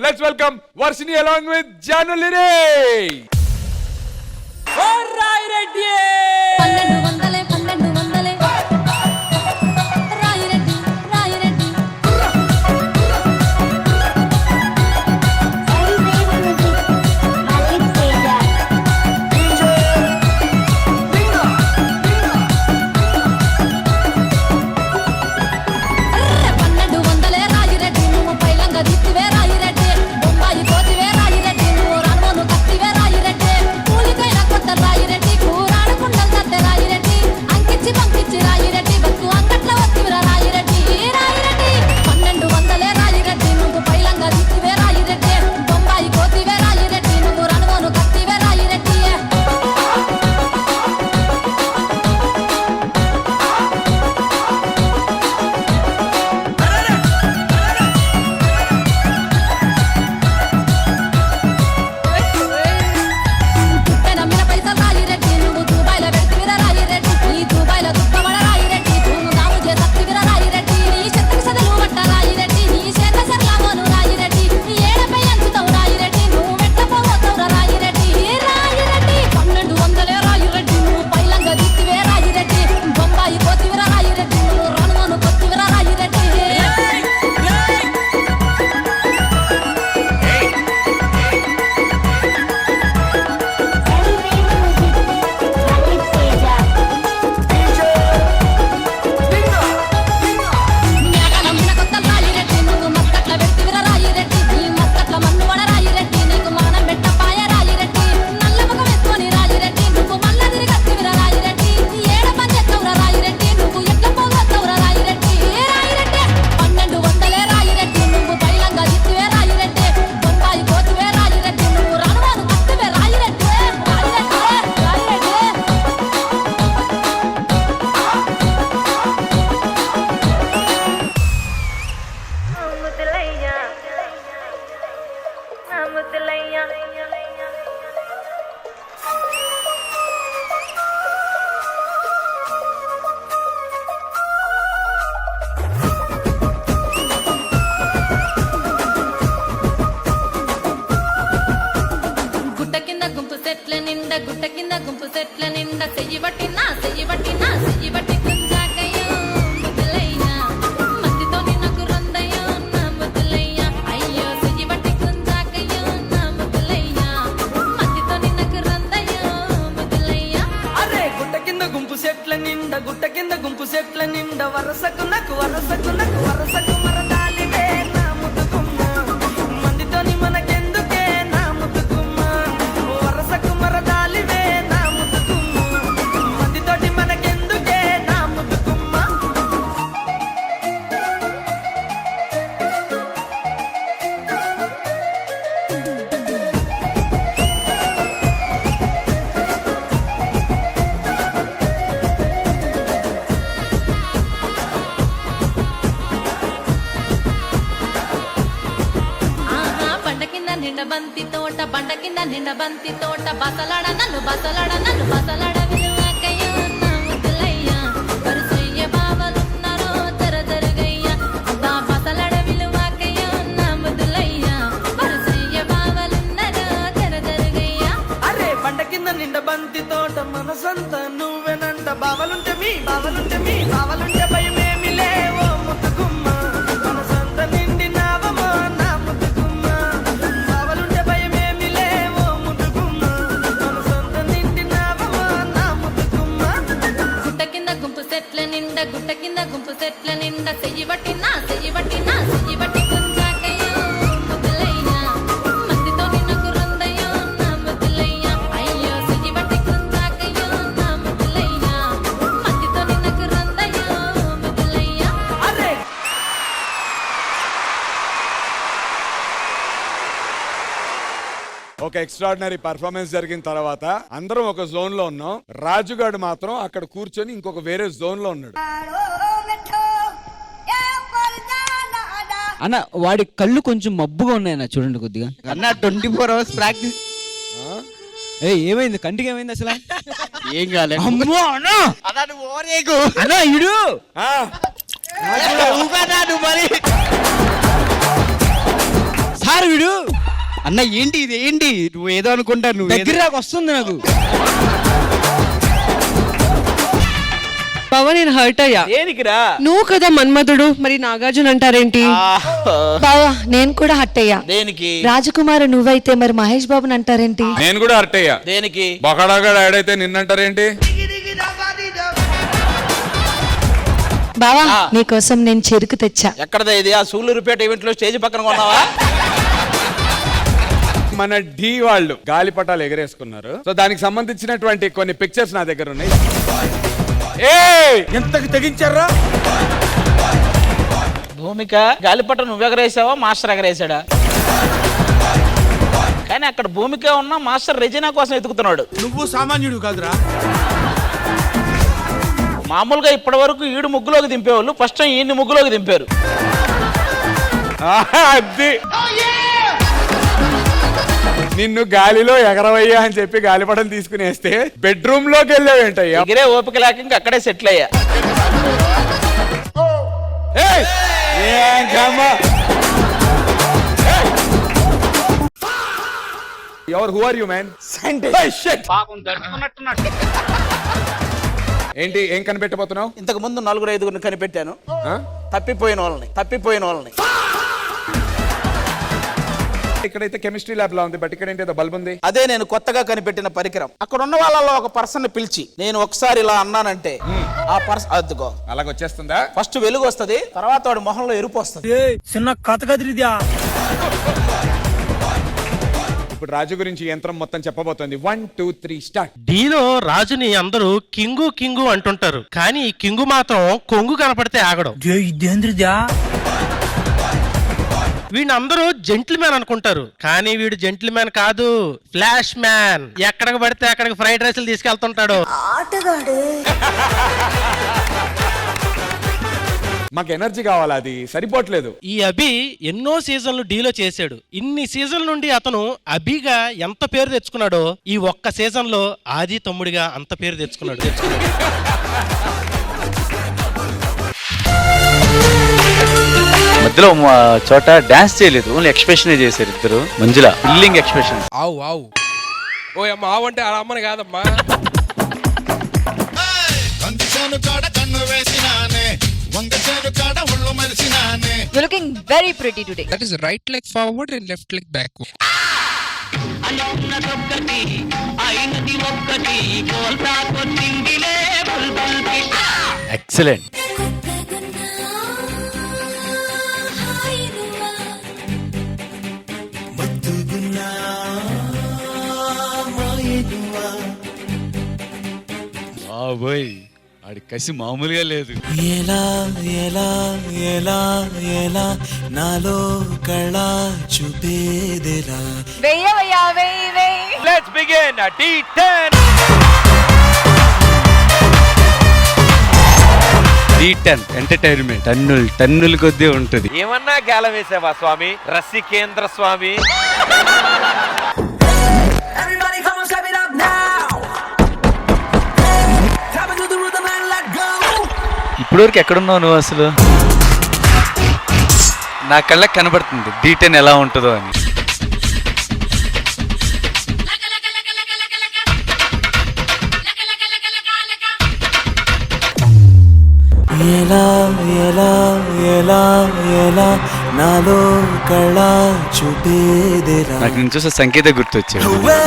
Let's welcome Varshini along with Janu Lire. Alright, ready. బంతి తోట బసలాడ నన్ను బసలాడ విలువకయ్యో నా ముద్దులయ్య వరుసయ్య బావలున్నారో తెరదరుగయ్య దా బసలాడ విలువకయ్యో నా ముద్దులయ్య వరుసయ్య బావలున్నారో తెరదరుగయ్య. అరే పంట కింద నిండ బంతి తోట మనసంత నువ్వేనంట బావలుంటే మీ బావలుంటే భయమేమి లేవో ముద్దుకుమ్మ మనసంత నిండినావమో నా ముద్దుకుమ్మ బావలుంటే భయమేమి లేవో ముద్దుకుమ్మ మనసంత నిండినావమో నా ముద్దుకుమ్మ. గుట్ట కింద గుంపు సెట్ల నిండా చెయ్యి బట్టి గుంజాకయ్యో ముద్దులయ్య మత్తితో నిన్నకు రందయ్యో నా ముద్దులయ్య అయ్యో చెయ్యి బట్టి గుంజాకయ్యో నా ముద్దులయ్య మత్తితో నిన్నకు రందయ్యో ముద్దులయ్య. అరే ఒక ఎక్స్ట్రాడినరీ పర్ఫార్మెన్స్ జరిగిన తర్వాత అందరం ఒక జోన్ లో ఉన్నాం. రాజుగాడు మాత్రం అక్కడ కూర్చొని ఇంకొక వేరే జోన్ లో ఉన్నాడు. అన్న వాడి కళ్ళు కొంచెం మబ్బుగా ఉన్నాయన్న చూడండి కొద్దిగా అన్న 24 hours ప్రాక్టీస్. ఏమైంది కంటికి ఏమైంది అసలు? ఏం కాలేదు. అమ్మో అన్న అన్న నువ్వు ఓరేగు అన్న ఇడు మరి సార్ వీడు అన్న ఏంటి ఇది ఏంటి నువ్వు ఏదో అనుకుంటా నువ్వు దగ్గర దాకా వస్తుంది నాకు. బావ నేను హర్ట్ అయ్యా. దేనికిరా? నువ్వు కదా మన్మధుడు, మరి నాగార్జున అంటారేంటి? బావా నేను కూడా హట్ అయ్యా. దేనికి? రాజకుమార్ నువ్వైతే మరి మహేష్ బాబుని అంటారేంటి? నేను కూడా హర్ట్ అయ్యా. దేనికి? బొకడాగా ఆడైతే నిన్నంటారేంటి? బావా నీకోసం నేను చెరుకు తెచ్చా. ఎక్కడదా ఇది? ఆ సూళ్ళూరుపేట ఈవెంట్ లో స్టేజ్ పక్కన కొన్నావా? మన ఢీ వాళ్ళు గాలిపటాలు ఎగరేసుకున్నారు. సో దానికి సంబంధించినటువంటి కొన్ని పిక్చర్స్ నా దగ్గర ఉన్నాయి. ఎంతకి తెగించారా? భూమిక గాలిపట నువ్వు ఎగరేసావా మాస్టర్ ఎగరేసాడా? కానీ అక్కడ భూమిక ఉన్న మాస్టర్ రెజినా కోసం ఎతుకుతున్నాడు. నువ్వు సామాన్యుడు కాదురా. మామూలుగా ఇప్పటి వరకు ఈడు ముగ్గులోకి దింపేవాళ్ళు, ఫస్ట్ టైం ఈయన్ని ముగ్గులోకి దింపారు. అది నిన్ను గాలిలో ఎగరవయ్యా అని చెప్పి గాలిపటం తీసుకుని వేస్తే బెడ్రూమ్ లోకి వెళ్ళావేంటయ్యా? ఎగిరే ఓపిక లేక ఇంకా అక్కడే సెటిల్ అయ్యా. ఎవరు? Who are you man? పాపం దడుచుకున్నట్టున్నాడు. ఏంటి ఏం కనిపెట్టబోతున్నావు? ఇంతకు ముందు 4-5 కనిపెట్టాను. తప్పిపోయిన వాళ్ళని. ఇక్కడైతే కెమిస్ట్రీ ల్యాబ్ లా ఉంది, బట్ ఇక్కడ ఏంటి బల్బ్ ఉంది. అదే నేను కొత్తగా కనిపెట్టిన పరికరం. అక్కడ ఉన్న వాళ్ళలో ఒక పర్సన్ పిలిచి నేను ఒకసారి ఇలా అన్నానంటే ఆ పర్సన్ అద్దుకో అలాగొచ్చేస్తుందా? ఫస్ట్ వెలుగు వస్తది, తర్వాత వాడి మొహంలో ఎరుపు వస్తుంది. చిన్న కథ కదిరిద్యా. ఇప్పుడు రాజు గురించి యంత్రం మొత్తం చెప్పబోతోంది. 1 2 3 స్టార్ట్. డీలో రాజుని అందరూ కింగు కింగు అంటుంటారు, కానీ ఈ కింగు మాత్రం కొంగు కనపడితే ఆగడం. ఇదేంద్రిద్యా. వీడిని అందరూ జెంటిల్మ్యాన్ అనుకుంటారు, కానీ వీడు జెంటిల్మ్యాన్ కాదు, ఫ్లాష్ మ్యాన్. ఎక్కడికి పడితే అక్కడికి ఫ్రైడ్ రైస్లు తీసుకెళ్తుంటాడు. మాకు ఎనర్జీ కావాలా, అది సరిపోవట్లేదు. ఈ అభి ఎన్నో సీజన్లు డీలో చేశాడు. ఇన్ని సీజన్ల నుండి అతను అభిగా ఎంత పేరు తెచ్చుకున్నాడో ఈ ఒక్క సీజన్ లో ఆది తమ్ముడిగా అంత పేరు తెచ్చుకున్నాడు. మధ్యలో చోట డాన్స్ చేయలేదు, ఓన్లీ ఎక్స్ప్రెషన్ చేశారు ఇద్దరు. మంజుల ఫిల్లింగ్ ఎక్స్ప్రెషన్. ఆవు ఆవు ఓ అమ్మ ఆవు అంటే అలా అమ్మని కాదమ్మా. You're looking very pretty today. That is right leg forward and left leg backward. Excellent. ఆడి కసి మామూలుగా లేదు. ఎలా ఎలా ఎలా ఎలా నాలో కళ చూపేదిలా. వెయ్యవయ్యా వెయ్యి. Let's begin. D10. D10 entertainment టన్నుల కొద్దీ ఉంటుంది. ఏమన్నా గాలం వేసావా స్వామి? రసికేంద్ర స్వామి. Everybody come on, step it up now. Tap into the rhythm and let go. ఇప్పటివరకు ఎక్కడున్నావు నువ్వు అసలు? నా కళ్ళకి కనబడుతుంది D10 ఎలా ఉంటుందో అని. ఎలా ఎలా ఎలా ఎలా నాలో కళ చూపేదిలా. నాకు నేను చూసే సంకేత గుర్తొచ్చాడు. నువ్వే